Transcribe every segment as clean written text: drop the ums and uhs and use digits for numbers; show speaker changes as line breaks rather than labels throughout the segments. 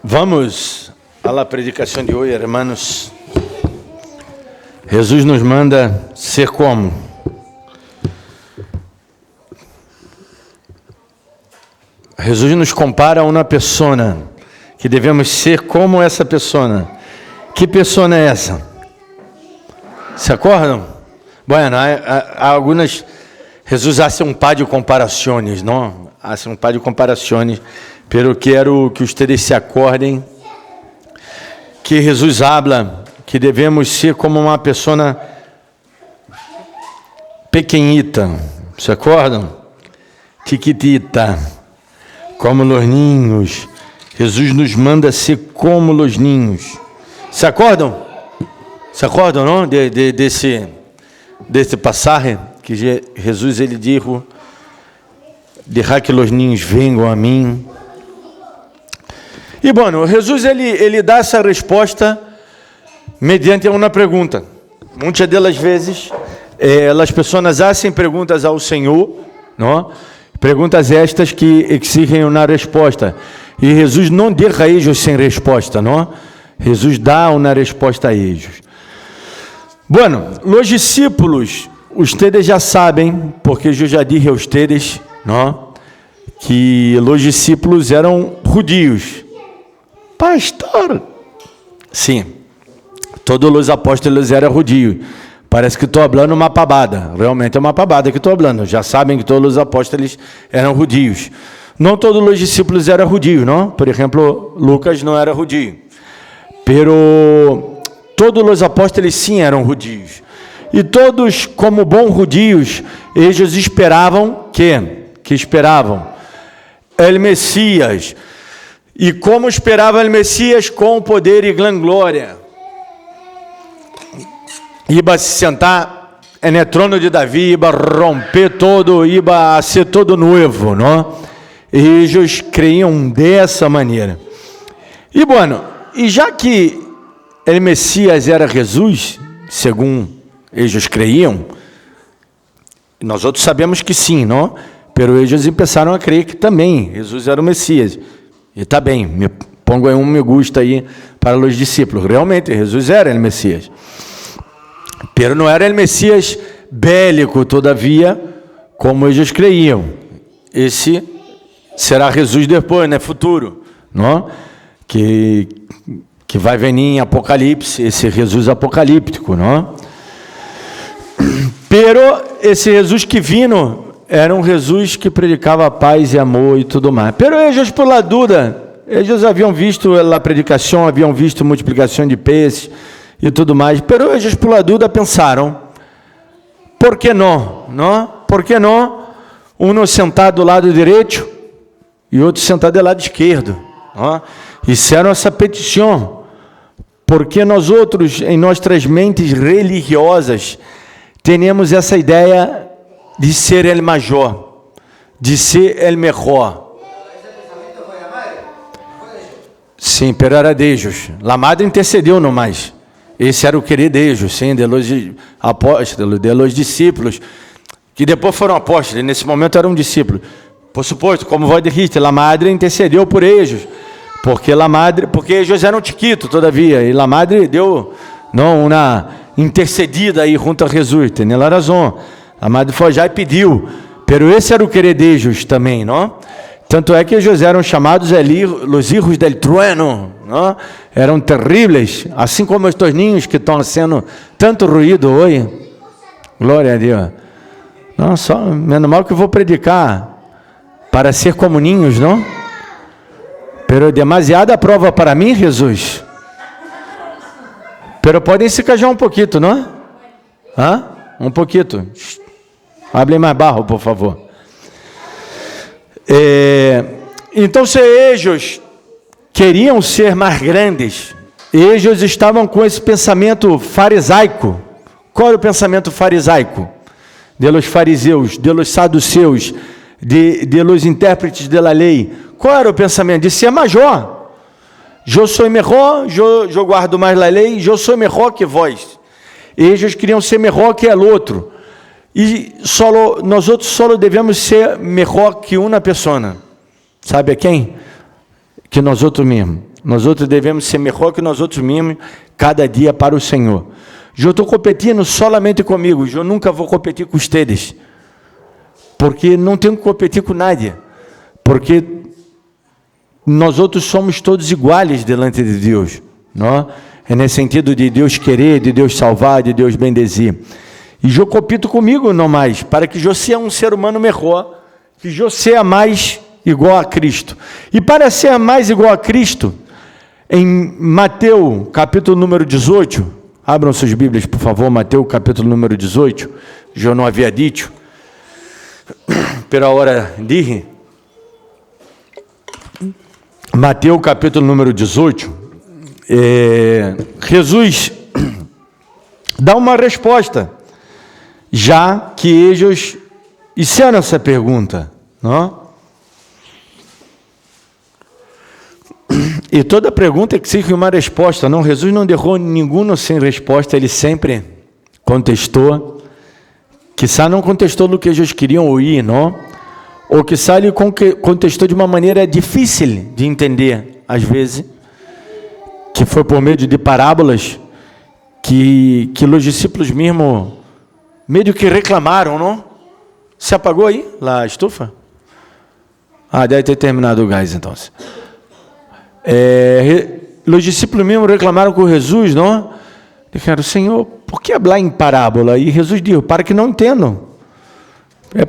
Vamos a la predicação de hoje, hermanos. Jesus nos manda ser como? Jesus nos compara a uma pessoa, que devemos ser como essa pessoa. Que pessoa é essa? Se acordam? Bueno, há algumas... Jesus hace um par de comparações, não? Hace um par de comparações, pero quero que vocês se acordem que Jesus habla que devemos ser como uma pessoa pequenita. Se acordam? Chiquitita, como os ninhos. Jesus nos manda ser como os ninhos. Se acordam? Se acordam, não? Desse passagem que Jesus ele disse: "Deixa que os ninhos venham a mim". E bueno, Jesus ele dá essa resposta mediante uma pergunta. Muitas delas vezes as pessoas fazem perguntas ao Senhor, não? Perguntas estas que exigem uma resposta. E Jesus não deixa eles sem resposta, não? Jesus dá uma resposta a eles. Bueno, os discípulos, ustedes já sabem, porque eu já disse a ustedes, não? Que os discípulos eram judios. Pastor, sim, todos os apóstolos eram judios. Parece que estou falando uma pabada, realmente é uma pabada que estou falando. Já sabem que todos os apóstolos eram judios. Não todos os discípulos eram judios, não? Por exemplo, Lucas não era judio. Pero todos os apóstolos sim eram judios. E todos, como bons judios, eles esperavam que esperavam o Messias. E como esperava o Messias? Com poder e grande glória. Iba se sentar no trono de Davi, iba romper todo, iba ser todo novo, não? E eles creiam dessa maneira. E bueno, e já que o Messias era Jesus, segundo eles creiam, nós outros sabemos que sim, não? Pero eles começaram a crer que também Jesus era o Messias. E está bem, me pongo aí me gusta aí para os discípulos. Realmente, Jesus era o Messias. Pero não era o Messias bélico, todavia, como eles creiam. Esse será Jesus depois, no futuro, não? Que vai vir em Apocalipse, esse Jesus apocalíptico, não? Pero esse Jesus que vino era um Jesus que predicava paz e amor e tudo mais. Pero eles, por la dúvida, eles haviam visto a predicação, haviam visto multiplicação de peixes e tudo mais. Pero eles, por la dúvida, pensaram: por que não? Não? Por que não? Um sentado do lado direito e outro sentado do lado esquerdo. Não? Fizeram essa petição. Porque nós outros, em nossas mentes religiosas, temos essa ideia de ser el maior, de ser el melhor. Sim, pero era de ellos. La madre intercedeu no mais. Esse era o querer de ellos, sim, de los apóstolos, de los discípulos, que depois foram apóstolos, e nesse momento eram discípulos. Por suposto, como vós dijiste, la madre intercedeu por ellos, porque eles eram chiquitos todavia, e la madre deu uma intercedida aí junto a Jesus, tem a razão. A madre foi já e pediu, pero esse era o querer de Deus também, não? Tanto é que eles eram chamados os hijos del trueno, não? Eram terríveis, assim como estes ninhos que estão sendo tanto ruído hoje. Glória a Deus. Não, só, menos mal que eu vou predicar para ser como ninhos, não? Pero demasiada prova para mim, Jesus. Pero podem se cajar um pouquinho, não? Hã? Um pouquinho. Hable mais barro, por favor. Então, se eles queriam ser mais grandes, eles estavam com esse pensamento farisaico. Qual era o pensamento farisaico? De los fariseus, de los saduceus, de los intérpretes da lei. Qual era o pensamento? De ser maior. Eu sou melhor, eu guardo mais a lei, eu sou melhor que vós. Eles queriam ser melhor que o outro. E nós outros só devemos ser melhor que uma pessoa. Sabe a quem? Que nós outros mesmos. Nós outros devemos ser melhor que nós outros mesmos, cada dia para o Senhor. Eu estou competindo solamente comigo, eu nunca vou competir com vocês, porque não tenho que competir com nadie, porque nós outros somos todos iguais delante de Deus, não? É nesse sentido de Deus querer, de Deus salvar, de Deus bendezer. E eu compito comigo não mais, para que eu seja um ser humano melhor, que eu seja mais igual a Cristo. E para ser mais igual a Cristo, em Mateus, capítulo número 18, abram suas Bíblias, por favor, Mateus, capítulo número 18, eu não havia dito, pela hora de Mateus, capítulo número 18, Jesus dá uma resposta, já que eles fizeram essa pergunta, não? E toda pergunta que exige uma resposta, não? Jesus não deixou ninguém sem resposta, ele sempre contestou, quizá não contestou no que eles queriam ouvir, não? Ou quizá ele contestou de uma maneira difícil de entender, às vezes, que foi por meio de parábolas, que os discípulos mesmo, meio que reclamaram, não? Se apagou aí, lá a estufa? Ah, deve ter terminado o gás, então. Os discípulos mesmo reclamaram com Jesus, não? Disseram, Senhor, por que falar em parábola? E Jesus disse, para que não entendam.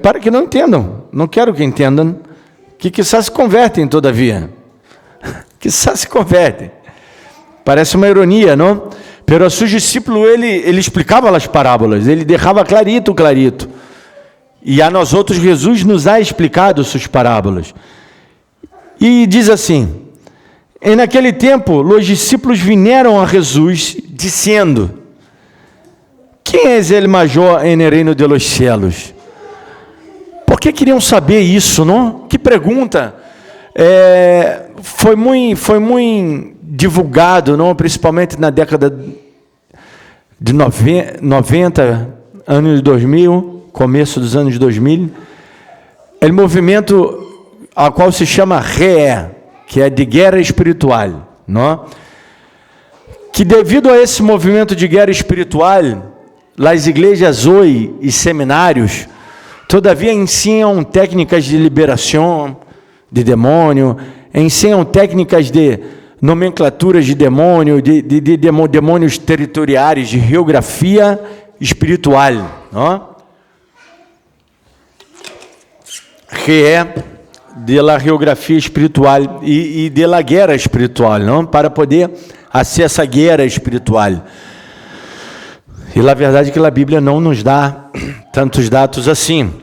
Para que não entendam. Não quero que entendam. Que quizás se convertem, todavia. Quizás se convertem. Parece uma ironia, não? Pero a seus discípulos, ele explicava as parábolas. Ele deixava clarito. E a nós outros, Jesus nos ha explicado suas parábolas. E diz assim, e naquele tempo, os discípulos vieram a Jesus, dizendo, quem é ele maior em reino de los cielos? Por que queriam saber isso, não? Que pergunta. Foi muito divulgado, não? Principalmente na década de 90, anos 2000, começo dos anos 2000, o movimento a qual se chama RE, que é de guerra espiritual, não? Que devido a esse movimento de guerra espiritual, as igrejas hoje e seminários, todavia ensinam técnicas de liberação de demônio, ensinam técnicas de nomenclaturas de demônio, de demônios territoriais, de geografia espiritual, não? Que é de la geografia espiritual e de la guerra espiritual, não? Para poder acessar essa guerra espiritual. E a verdade é que a Bíblia não nos dá tantos dados assim.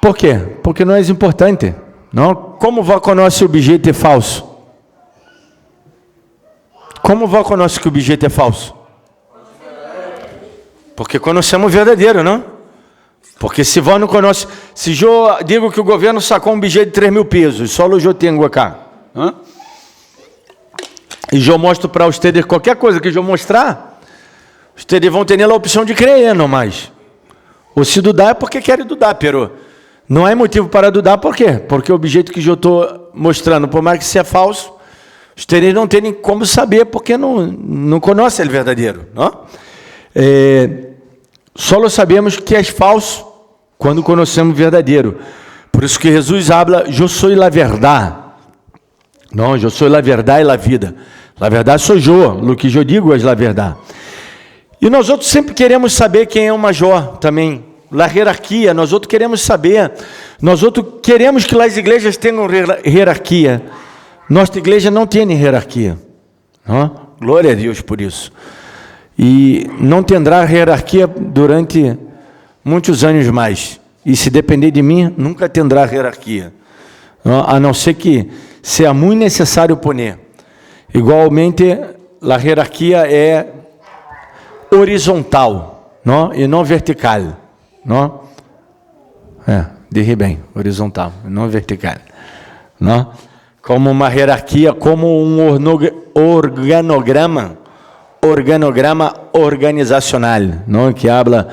Por quê? Porque não é importante, não? Como vai conhecer o objeto é falso? Como vai conhecer que o objeto é falso? Porque conhecemos o verdadeiro, não? Porque se você não conhece, se eu digo que o governo sacou um bilhete de 3 mil pesos, só eu tenho aqui, e eu mostro para vocês qualquer coisa que eu mostrar, vocês vão ter a opção de crer, não mais. Ou se dudar é porque querem dudar, pero não é motivo para dudar, por quê? Porque o objeto que eu estou mostrando, por mais que seja falso, vocês não têm como saber, porque não conhecem o verdadeiro, não? Só sabemos que é falso quando conhecemos o verdadeiro. Por isso que Jesus habla, eu sou a verdade. Não, eu sou a verdade e a vida. A verdade sou eu, o que eu digo é a verdade. E nós outros sempre queremos saber quem é o major também. A hierarquia, nós outros queremos saber. Nós outros queremos que as igrejas tenham hierarquia. Nossa igreja não tem hierarquia. Não? Glória a Deus por isso. E não terá hierarquia durante muitos anos mais. E se depender de mim, nunca terá hierarquia. A não ser que seja muito necessário poner. Igualmente, a hierarquia é horizontal, não? E não vertical. Não? Disse bem, horizontal, não vertical. Não? Como uma hierarquia, como um organograma organizacional, não? Que habla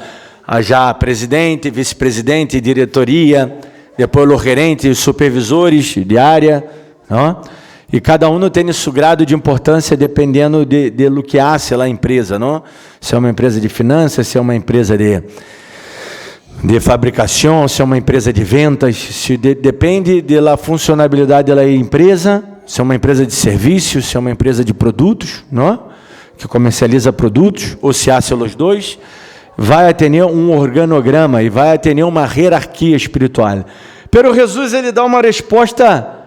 já presidente, vice-presidente, diretoria, depois os gerentes, supervisores de área, não? E cada um tem seu grado de importância dependendo de lo que hace lá a empresa, não? Se é uma empresa de finanças, se é uma empresa de fabricação, se é uma empresa de vendas, depende da funcionalidade da empresa, se é uma empresa de serviços, se é uma empresa de produtos, não? Que comercializa produtos, ou se há os dois, vai ter um organograma e vai ter uma hierarquia espiritual. Pero Jesus, ele dá uma resposta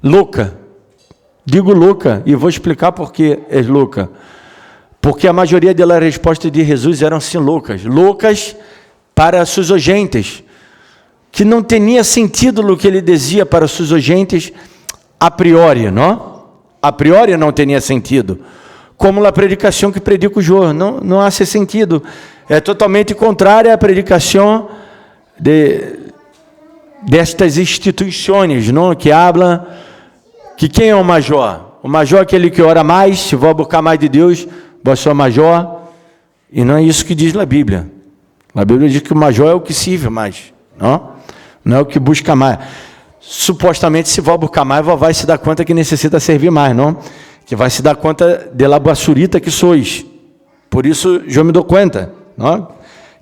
louca. Digo louca, e vou explicar por que é louca. Porque a maioria das respostas de Jesus eram assim loucas. Loucas para seus ouvintes, que não tinha sentido o que ele dizia para seus ouvintes a priori, não? A priori não tinha sentido. Como a predicação que predica o João, não há sentido. É totalmente contrária à predicação destas instituições, não? Que hablam que quem é o major? O major é aquele que ora mais, se vou buscar mais de Deus, vou ser major. E não é isso que diz na Bíblia. A Bíblia diz que o major é o que serve mais, não é o que busca mais. Supostamente, se vou buscar mais, vai se dar conta que necessita servir mais, não? Que vai se dar conta de la basurita que sois. Por isso, eu me dou conta, não?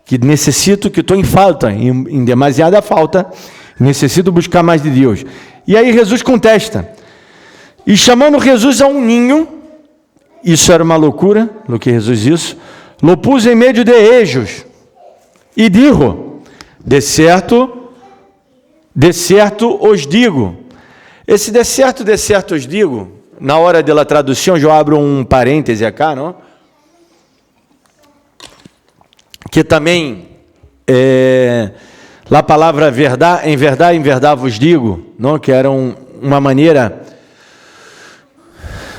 Que necessito, que estou em falta, em demasiada falta, necessito buscar mais de Deus. E aí Jesus contesta. E chamando Jesus a um ninho, isso era uma loucura, o que Jesus disse, lo pus em meio de ellos, e digo, de certo os digo. Esse de certo os digo, na hora da tradução, eu abro um parêntese aqui, não? Que também a palavra verdade, em verdade vos digo, não? Que era uma maneira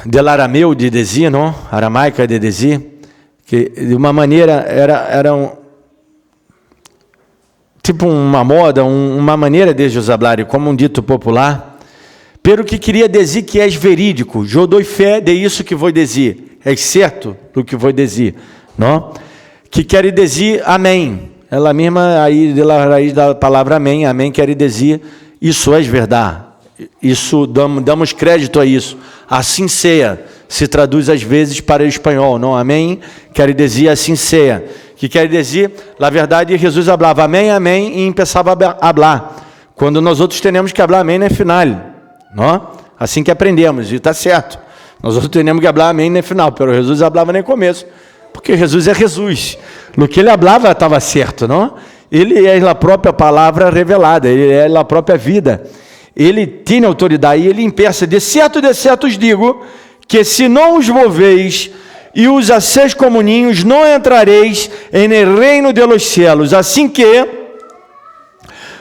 del arameu de dizer, não? Aramaica de dizer, que de uma maneira era tipo uma moda, uma maneira de Jesus falar, como um dito popular, pero que queria dizer que és verídico, eu dou fé de isso que vou dizer, é certo do que vou dizer, não? Que quer dizer amém, ela mesma aí de la raiz da palavra amém quer dizer isso é verdade, isso damos crédito a isso, assim seja, se traduz às vezes para o espanhol, não? Amém quer dizer assim seja, que quer dizer, na verdade, Jesus falava amém, amém, e começava a falar. Quando nós outros temos que falar amém no final, não? Assim que aprendemos, e está certo. Nós outros temos que falar amém no final, pero Jesus falava no começo, porque Jesus é Jesus. No que ele falava estava certo, não? Ele é a própria palavra revelada, ele é a própria vida. Ele tem autoridade, e ele impeça, de certo os digo, que se não os moveis e os aceis como ninhos, não entrareis em el reino de los cielos. Assim que,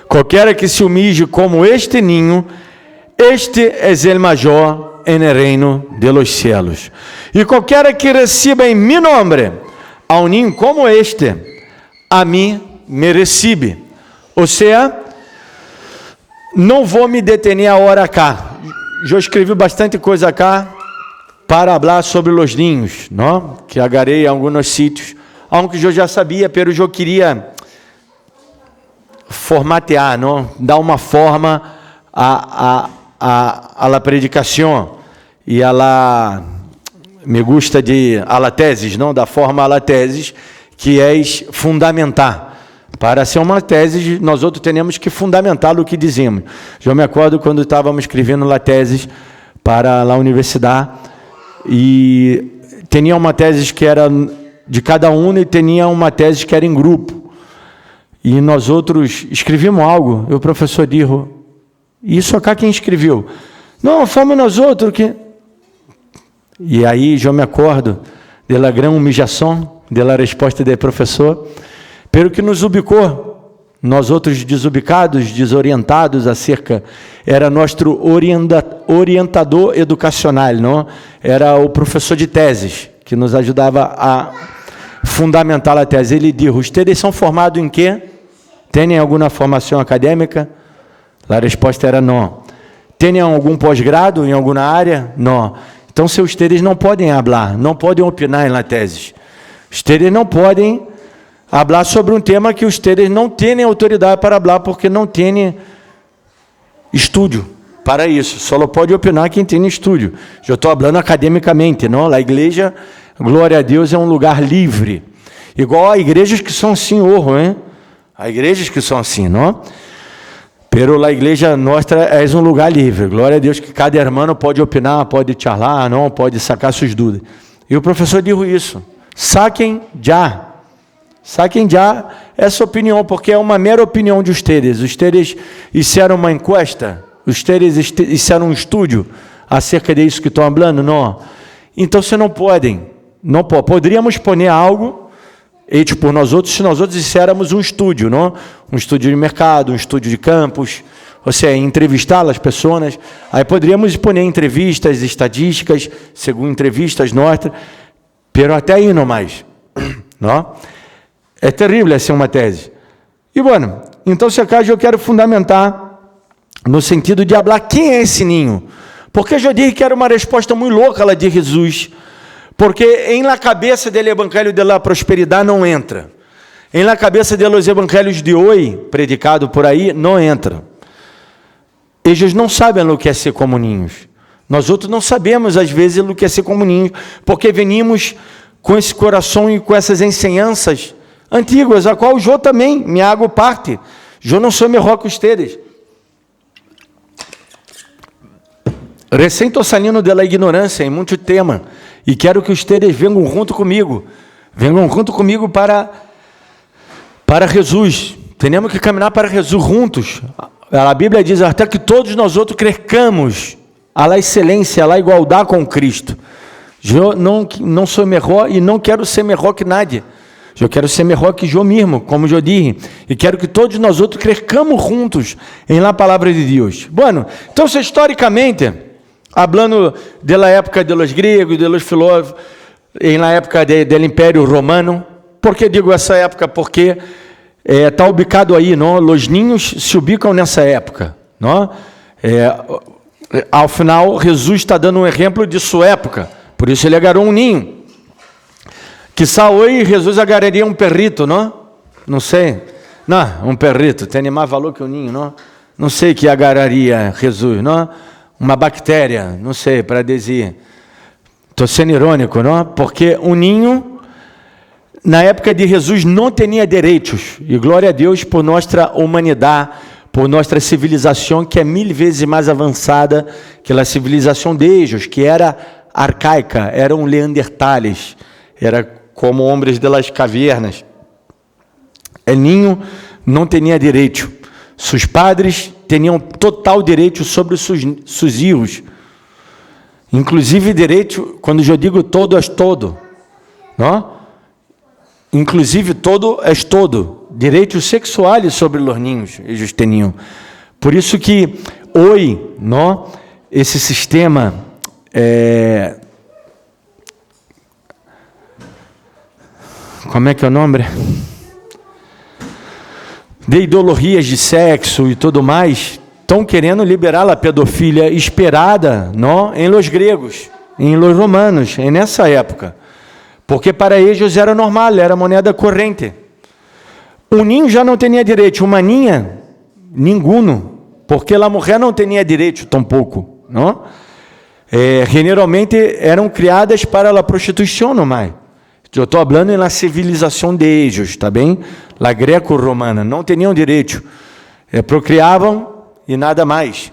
qualquer que se humilhe como este ninho, este é el major en el reino de los cielos. E qualquer que receba em mi nombre a um ninho como este, a mim me recebe. Ou seja, não vou me detener a hora cá. Já escrevi bastante coisa cá para falar sobre os ninhos, não? Que agarrei em alguns sítios, aunque eu já sabia, pero eu queria formatear, não? Dar uma forma a la predicação e a la me gusta de a la tesis, não? Da forma a la tesis, que é fundamentar. Para ser uma tese, nós outros temos que fundamentar o que dizemos. Eu me acordo quando estávamos escrevendo a tese para a universidade, e tinha uma tese que era de cada um e tinha uma tese que era em grupo. E nós outros escrevemos algo, e o professor disse, isso acá quem escreveu? Não, fomos nós outros que... E aí eu me acordo da grande humilhação, da resposta do professor, pelo que nos ubicou, nós outros desubicados, desorientados acerca, era nosso orientador educacional, não? Era o professor de teses, que nos ajudava a fundamentar a tese. Ele disse, vocês são formados em quê? Têm alguma formação acadêmica? A resposta era não. Têm algum pós-grado em alguma área? Não. Então, se vocês não podem falar, não podem opinar na tese. Vocês não podem falar sobre um tema que vocês não têm autoridade para falar, porque não têm estúdio, para isso. Só pode opinar quem tem estúdio. Eu estou falando academicamente, não? A igreja, glória a Deus, é um lugar livre. Igual a igrejas que são assim, hein? Há igrejas que são assim, não? Pero a igreja nossa é um lugar livre. Glória a Deus que cada irmão pode opinar, pode charlar, não, pode sacar suas dúvidas. E o professor disse isso. Saquem já essa opinião, porque é uma mera opinião de ustedes. Ustedes fizeram uma encuesta, ustedes fizeram um estudo acerca disso que estou falando, não? Então, você não podem, poderíamos pôr algo hecho por nós outros, se nós outros fizéssemos um estúdio, não? Um estúdio de mercado, um estúdio de campus, ou seja, entrevistar as pessoas, aí poderíamos pôr entrevistas, estatísticas, segundo entrevistas nossas, pero até aí não mais, não? É terrível essa uma tese. E, bueno, então, se acaso eu quero fundamentar no sentido de falar quem é esse ninho, porque eu disse que era uma resposta muito louca lá de Jesus, porque em la cabeça dele evangelho de la prosperidade não entra. Em la cabeça de los evangelhos de hoje, predicado por aí, não entra. Eles não sabem o que é ser como ninhos. Nós outros não sabemos, às vezes, o que é ser como ninhos, porque venimos com esse coração e com essas ensinanças antigas, a qual eu também me hago parte. Eu não sou melhor que ustedes. Recém estou saindo da ignorância em muito tema, e quero que ustedes venham junto comigo para Jesus. Temos que caminhar para Jesus juntos. A Bíblia diz até que todos nós outros crescamos à la excelência, à la igualdade com Cristo. Eu não sou melhor e não quero ser melhor que nadie. Eu quero ser melhor que eu mesmo, como eu disse, e quero que todos nós outros crescamos juntos em la palavra de Deus. Bueno, então, historicamente, falando da época dos gregos, dos filósofos, na época do Império Romano. Por que digo essa época? Porque está ubicado aí, não? Os ninhos se ubicam nessa época, não? Ao final, Jesus está dando um exemplo de sua época, por isso ele agarrou um ninho. Quizá hoje Jesus agarraria um perrito, não? Não sei. Não, um perrito tem mais valor que um ninho, não? Não sei que agarraria Jesus, não? Uma bactéria, não sei, para dizer. Estou sendo irônico, não? Porque um ninho, na época de Jesus, não tinha direitos. E glória a Deus por nossa humanidade, por nossa civilização, que é 1000 vezes mais avançada que a civilização de eles, que era arcaica, eram leandertales, era como homens das cavernas. O ninho não tinha direito. Seus padres tinham total direito sobre os seus filhos. Inclusive direito, quando eu digo todo, é todo. Não? Inclusive todo, é todo. Direitos sexuais sobre os ninhos, eles tinham. Por isso que hoje, não, esse sistema como é que é o nome? De ideologias de sexo e tudo mais, estão querendo liberar a pedofilia esperada, não, em los gregos, em los romanos, nessa época. Porque para eles era normal, era moneda corrente. Um ninho já não tinha direito, uma ninha, ninguno, porque a mulher não tinha direito tampouco, não? Generalmente eram criadas para a prostituição, não mais. Eu estou falando na civilização de eles, tá bem? La greco-romana, não tinham direito. Procriavam e nada mais.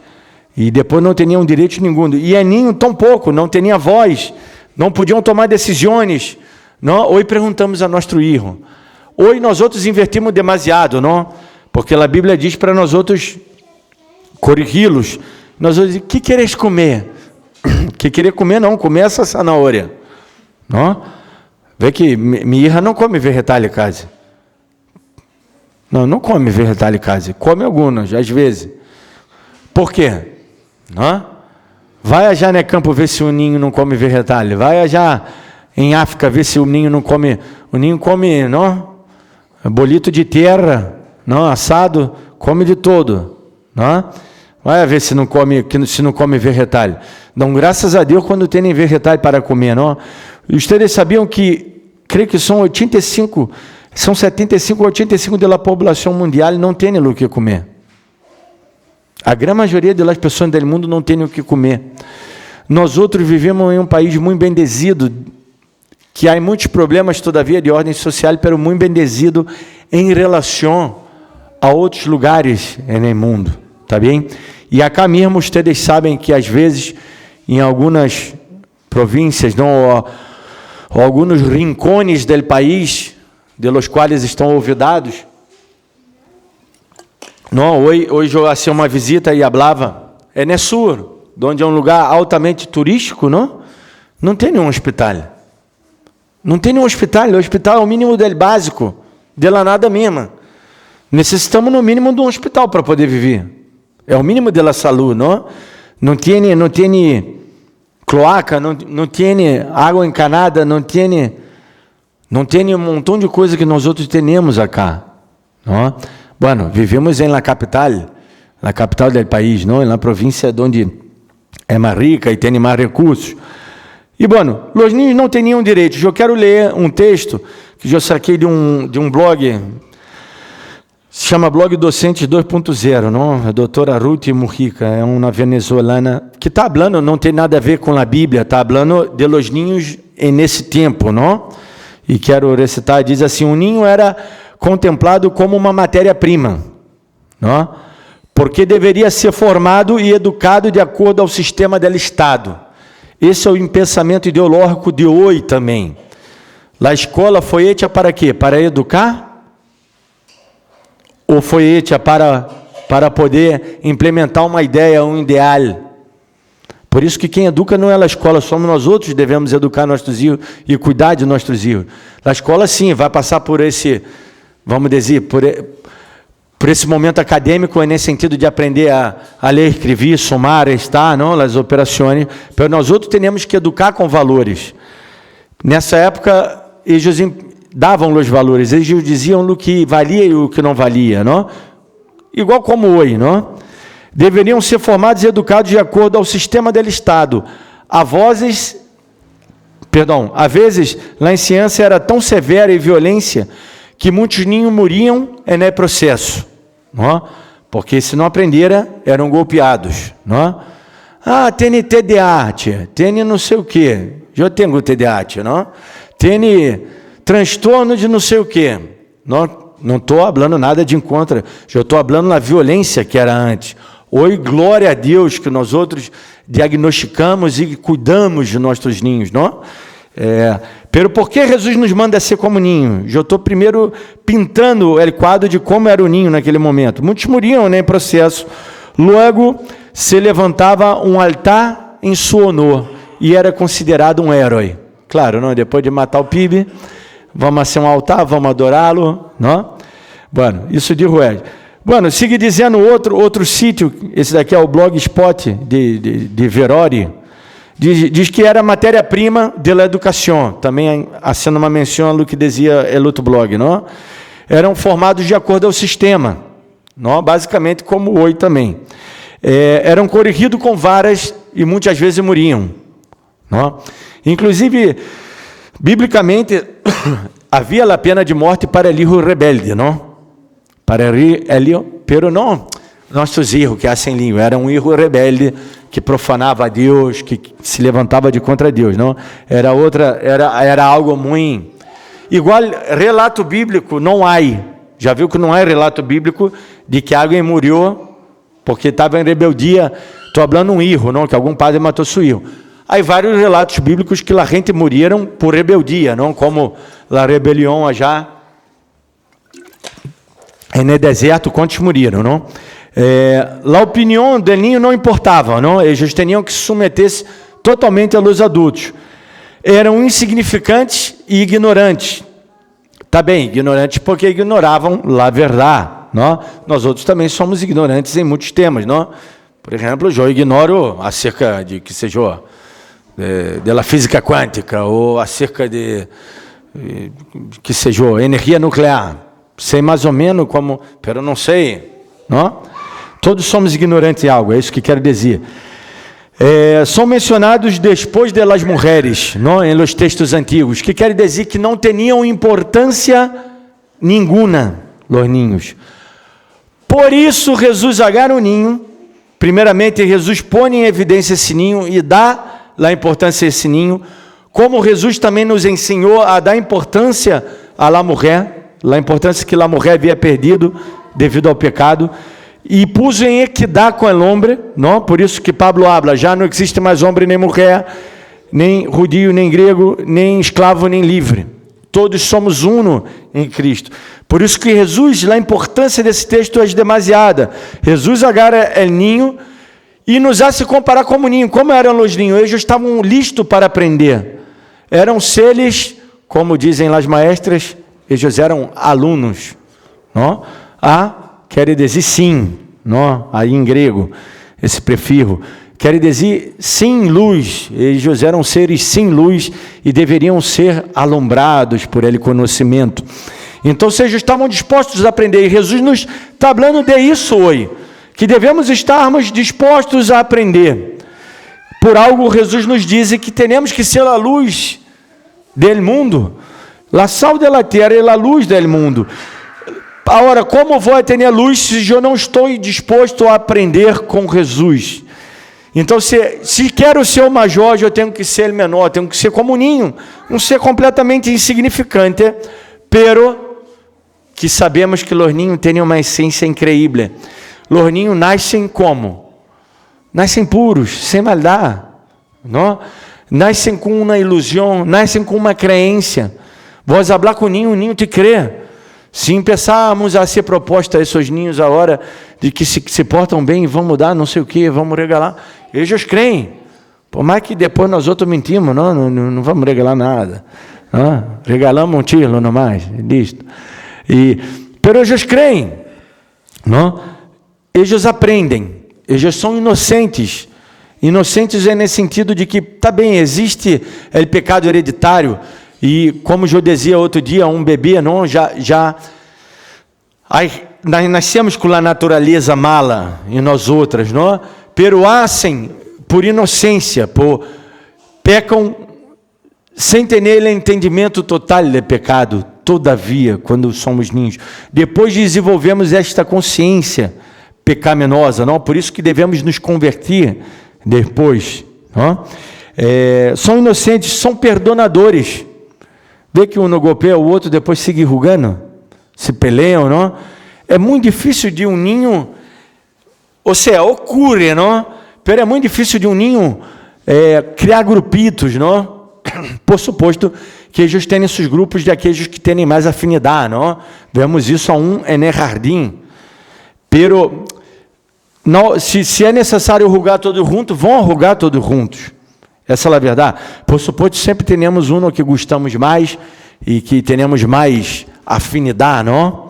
E depois não tinham direito nenhum. E ninho tão pouco, não tinha voz, não podiam tomar decisões. Não? Hoje perguntamos a nosso filho. Hoje nós outros invertimos demasiado, não? Porque a Bíblia diz para nós outros corrigi-los. Nós outros, o que queres comer? Que querer comer não, comer essa zanahoria. Não? Vê que minha irmã não come vegetal em casa. Não come vegetal em casa. Come algumas, às vezes. Por quê? Não? Vai já no campo ver se o ninho não come vegetal. Vai já em África ver se o ninho não come. O ninho come, não? Bolito de terra, não? Assado, come de todo. Não? Vai ver se não come vegetal. Dão graças a Deus quando tem vegetal para comer, não? E vocês sabiam que, creio que são 75 ou 85% da população mundial não tem o que comer. A grande maioria das pessoas do mundo não tem o que comer. Nós outros vivemos em um país muito bendecido, que há muitos problemas, todavia, de ordem social, mas muito bendecido em relação a outros lugares no mundo, tá bem? E acá mesmo, vocês sabem que, às vezes, em algumas províncias, não, ou alguns rincones do país, de los quais estão olvidados, não, hoje eu hacía uma visita e falava, no sur, onde é um lugar altamente turístico, não tem nenhum hospital. Não tem nenhum hospital. O hospital é o mínimo do básico, de la nada mesma. Necessitamos, no mínimo, de um hospital para poder viver. É o mínimo da saúde, não? Não tem cloaca, não tem água encanada, não tem um montão de coisas que nós outros temos acá, não? Bueno, vivemos na capital do país, não? Na província onde é mais rica e tem mais recursos. E, bueno, os ninhos não tinham direitos. Eu quero ler um texto que eu saquei de um blog, se chama Blog Docentes 2.0, não? A doutora Ruth Mujica, é uma venezuelana, que está falando, não tem nada a ver com a Bíblia, está falando de los ninhos nesse tempo, não? E quero recitar, diz assim, o ninho era contemplado como uma matéria-prima, não? Porque deveria ser formado e educado de acordo ao sistema do Estado. Esse é o pensamento ideológico de hoje também. A escola foi hecha para quê? Para educar? Ou foi hecha para poder implementar uma ideia, um ideal? Por isso que quem educa não é a escola, somos nós outros que devemos educar nossos filhos e cuidar de nossos filhos. A escola, sim, vai passar por esse, vamos dizer, por esse momento acadêmico, nesse sentido de aprender a ler, escrever, somar, estar, não, as operações, mas nós outros temos que educar com valores. Nessa época, eles davam os valores, eles diziam o que valia e o que não valia, não? Igual como hoje, não? Deveriam ser formados e educados de acordo ao sistema do Estado. A vezes, a ciência era tão severa e violência que muitos ninhos morriam no processo, não? Porque se não aprenderam, eram golpeados, não? Ah, tem TDAH, tem não sei o quê, eu tenho TDAH, não? Tem transtorno de não sei o quê, não estou falando nada de encontro, eu estou falando da violência que era antes. Hoje, glória a Deus que nós outros diagnosticamos e cuidamos de nossos ninhos, não? Pero por que Jesus nos manda ser como ninho? Eu estou primeiro pintando o quadro de como era o ninho naquele momento. Muitos morriam em processo. Logo, se levantava um altar em seu honor e era considerado um herói. Claro, não? Depois de matar o PIB, vamos fazer um altar, vamos adorá-lo, não? Bueno, isso de Rued. Bueno, siga dizendo outro sítio, esse daqui é o Blogspot de Verori, diz que era matéria-prima da educação, também sendo uma menção ao que dizia o outro blog, não? Eram formados de acordo ao sistema, não? Basicamente como hoje também. Eram corrigidos com varas e muitas vezes morriam, não? Inclusive, biblicamente, havia a pena de morte para o hijo rebelde, não? Para ele, pero não nossos erros que hacem língua, era um erro rebelde que profanava a Deus, que se levantava de contra Deus, não? Era algo muito igual. Relato bíblico não há. Já viu que não há relato bíblico de que alguém morreu porque estava em rebeldia. Estou falando um erro, não? Que algum padre matou seu erro. Há vários relatos bíblicos que a gente morreram por rebeldia, não? Como a rebelião já no deserto, quantos morreram, não? A opinião do ninho não importava, não? Eles tinham que se submeter-se totalmente aos adultos. Eram insignificantes e ignorantes. Tá bem, ignorantes porque ignoravam a verdade, não? Nós outros também somos ignorantes em muitos temas, não? Por exemplo, eu ignoro acerca de que seja da física quântica ou acerca de que seja energia nuclear. Sei mais ou menos como, pero não sei, não? Todos somos ignorantes em algo, é isso que quero dizer. São mencionados depois das mulheres, não? Em los textos antigos, que quer dizer que não tinham importância nenhuma, os ninhos. Por isso, Jesus agarra o ninho Primeiramente, Jesus põe em evidência esse ninho e dá a importância a esse ninho, como Jesus também nos ensinou a dar importância à la mulher, a importância que la mulher havia perdido devido ao pecado, e puso em equidade com o homem, não? Por isso que Pablo habla, já não existe mais homem nem mulher, nem judio, nem grego, nem escravo, nem livre. Todos somos uno em Cristo. Por isso que Jesus, a importância desse texto é demasiada. Jesus agarra o ninho e nos hace comparar como ninho. Como eram os ninhos? Eles estavam listos para aprender. Eram seres, como dizem as maestras, eles eram alunos. Não? Quer dizer sim, não? Aí em grego, esse prefixo. Quer dizer sem luz. Eles eram seres sem luz e deveriam ser alumbrados por ele conhecimento. Então, eles estavam dispostos a aprender. E Jesus nos está falando de isso hoje, que devemos estarmos dispostos a aprender. Por algo, Jesus nos diz que temos que ser a luz do mundo, a sal da terra e a luz do mundo. Agora, como vou ter a luz se eu não estou disposto a aprender com Jesus? Então, se quero ser o major, eu tenho que ser o menor, tenho que ser como um ninho, não ser completamente insignificante, pero que sabemos que os ninhos têm uma essência incrível. Os ninhos nascem como? Nascem puros, sem maldade, não? Nascem com uma ilusão, nascem com uma crença. Vós hablar com o ninho te crê. Se começarmos a ser proposta a esses ninhos a hora de que se portam bem, vão mudar, não sei o que, vamos regalar, eles creem. Por mais que depois nós outros mentimos, não vamos regalar nada. Não? Regalamos um tiro, não mais, listo. Pero eles creem, não? Eles aprendem, eles são inocentes. Inocentes é nesse sentido de que, tá bem, existe o pecado hereditário, e como eu dizia outro dia, um bebê, não, nós nascemos com a natureza mala em nós outras, não? Pero hacem por inocência, pecam sem ter nele entendimento total de pecado. Todavia, quando somos ninhos, depois desenvolvemos esta consciência pecaminosa, não? Por isso que devemos nos converter depois, não? São inocentes, são perdonadores. Vê que um golpeia o outro, depois sigue rugando, se peleiam, não? É muito difícil de um ninho, ou seja, ocorre, não? Pero é muito difícil de um ninho criar grupitos, não? Por suposto que eles têm esses grupos de aqueles que têm mais afinidade, não? Vemos isso no jardim. Pero não, se é necessário rugar todos juntos, vão rugar todos juntos. Essa é a verdade. Por suposto, sempre temos um que gostamos mais e que temos mais afinidade, não?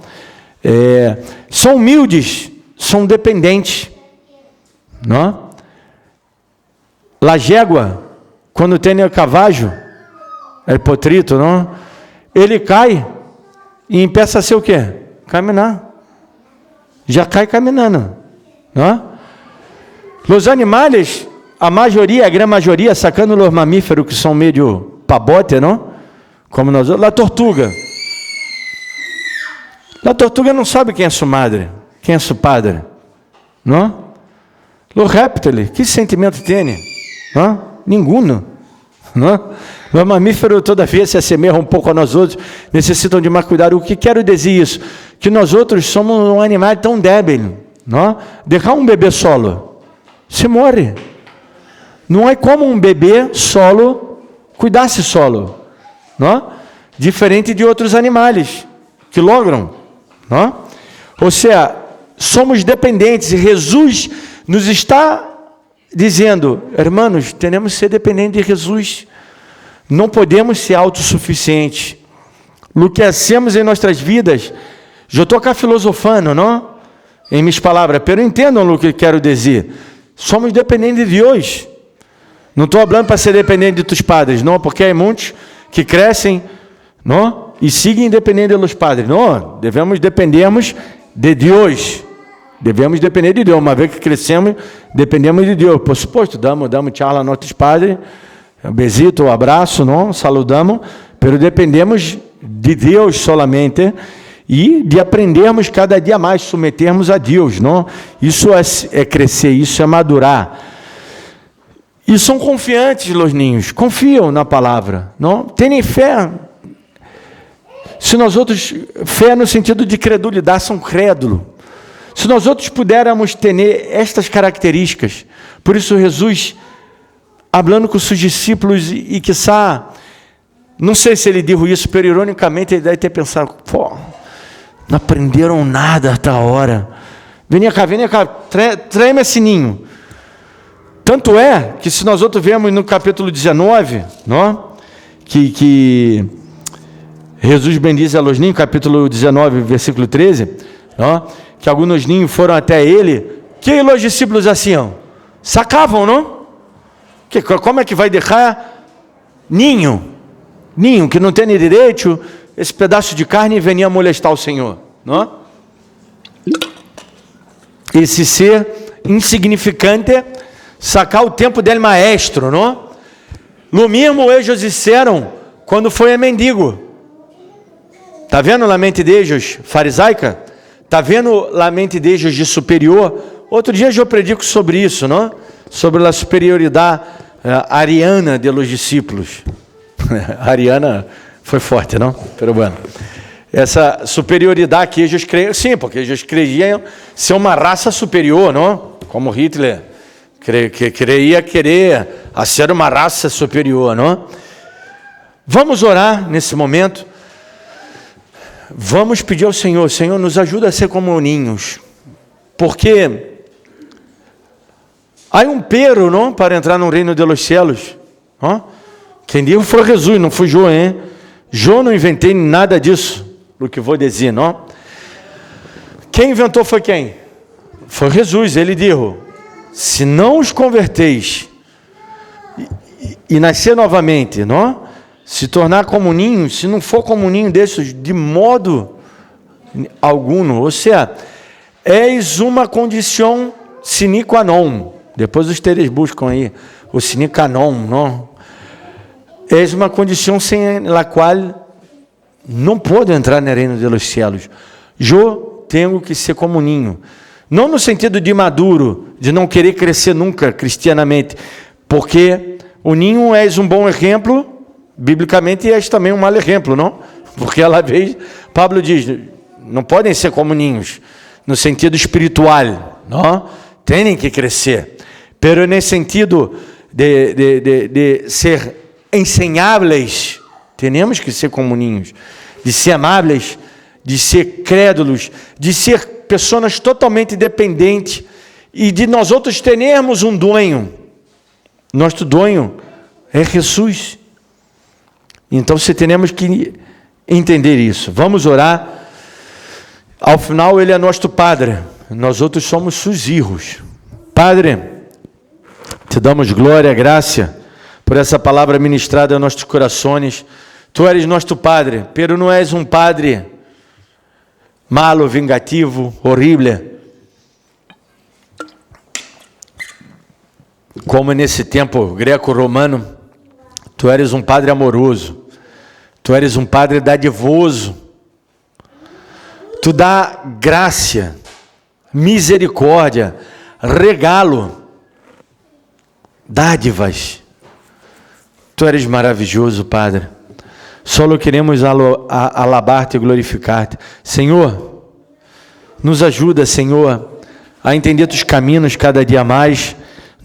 São humildes, são dependentes, não? La jégua, quando tem o cavajo, é potrito, não? Ele cai e empeça a ser o quê? Caminhar. Já cai caminhando, não? Os animais, a grande maioria, sacando os mamíferos que são meio pabote, não? Como nós, a tortuga. A tortuga não sabe quem é sua madre, quem é seu padre, não? O réptil, que sentimento tem? Não? Nenhum, não? Os mamíferos, todavia, se assemelham um pouco a nós outros, necessitam de mais cuidado. O que quero dizer isso? Que nós outros somos um animal tão débil, não? Deixar um bebê solo, se morre. Não é como um bebê solo cuidar-se solo, não? Diferente de outros animais que logram, não? Ou seja, somos dependentes e Jesus nos está dizendo, irmãos, temos que ser dependentes de Jesus. Não podemos ser autossuficientes. No que hacemos em nossas vidas, eu estou cá filosofando, não? Em minhas palavras, pero entendam o que quero dizer. Somos dependentes de Deus. Não estou falando para ser dependente de tus padres, não, porque há muitos que crescem, não? E seguem dependendo dos padres. Não, dependemos de Deus. Devemos depender de Deus. Uma vez que crescemos, dependemos de Deus. Por suposto, damos tchau a nossos padres, besito, um abraço, não? Saludamos, pero dependemos de Deus solamente. e de aprendermos cada dia mais, submetermos a Deus, não? Isso é crescer, isso é madurar. E são confiantes, los ninhos, confiam na palavra, não? Tem fé. Se nós outros, fé no sentido de credulidade, são crédulos. Se nós outros pudermos ter estas características, por isso Jesus, falando com seus discípulos, e quiçá, não sei se ele disse isso, pero ironicamente ele deve ter pensado, pô, não aprenderam nada até a hora. Vem cá, treme esse ninho. Tanto é que se nós outros vemos no capítulo 19, não? Que Jesus bendiz a los ninhos, capítulo 19, versículo 13, não? Que alguns ninhos foram até ele, que os discípulos assim, sacavam, não? Como é que vai deixar ninho que não tem direito, esse pedaço de carne venha molestar o Senhor, não? Esse ser insignificante, sacar o tempo dele maestro, não? No mesmo eles disseram quando foi a mendigo. Tá vendo a mente deles farisaica? Tá vendo a mente deles de superior? Outro dia eu predico sobre isso, não? Sobre a superioridade ariana de los discípulos. Ariana foi forte, não? Pero bueno. Essa superioridade que eles creiam, sim, porque eles creiam ser uma raça superior, não? Como Hitler queria a ser uma raça superior, não? Vamos orar nesse momento. Vamos pedir ao Senhor, Senhor, nos ajuda a ser como ninhos, porque há um pero, não, para entrar no reino dos céus. Quem disse foi Jesus, não foi João, hein? Eu não inventei nada disso, do que vou dizer, não? Quem inventou foi quem? Foi Jesus. Ele disse: se não os converteis e nascer novamente, não? Se tornar como ninho, se não for como ninho desses, de modo algum, ou seja, és uma condição sine qua non. Depois os teres buscam aí o sine qua non, não? És uma condição sem a qual não pode entrar no reino dos céus. Eu tenho que ser como ninho, não no sentido de maduro, de não querer crescer nunca cristianamente, porque o ninho é um bom exemplo. Biblicamente é também um mau exemplo, não? Porque ela vez, Pablo diz, não podem ser como ninhos, no sentido espiritual, não? Tem que crescer. Pero nesse sentido de ser ensináveis, temos que ser como ninhos, de ser amáveis, de ser crédulos, de ser pessoas totalmente dependentes, e de nós outros termos um dueño. Nosso dueño é Jesus. Então, se temos que entender isso. Vamos orar. Ao final, Ele é nosso Padre. Nós outros somos seus filhos. Padre, te damos glória e graça por essa palavra ministrada em nossos corações. Tu eres nosso Padre, pero não és um Padre malo, vingativo, horrível, como nesse tempo greco-romano. Tu eres um Padre amoroso, Tu eres um Padre dadivoso, Tu dá graça, misericórdia, regalo, dádivas. Tu eres maravilhoso, Padre. Só queremos alabar-te e glorificar-te. Senhor, nos ajuda, Senhor, a entender Tus caminhos cada dia mais.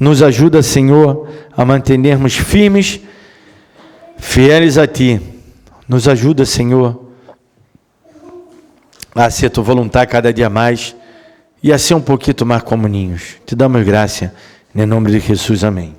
Nos ajuda, Senhor, a mantermos firmes, fiéis a Ti. Nos ajuda, Senhor, a ser Tua vontade cada dia mais e a ser um pouquinho mais como ninhos. Te damos graça, em nome de Jesus, amém.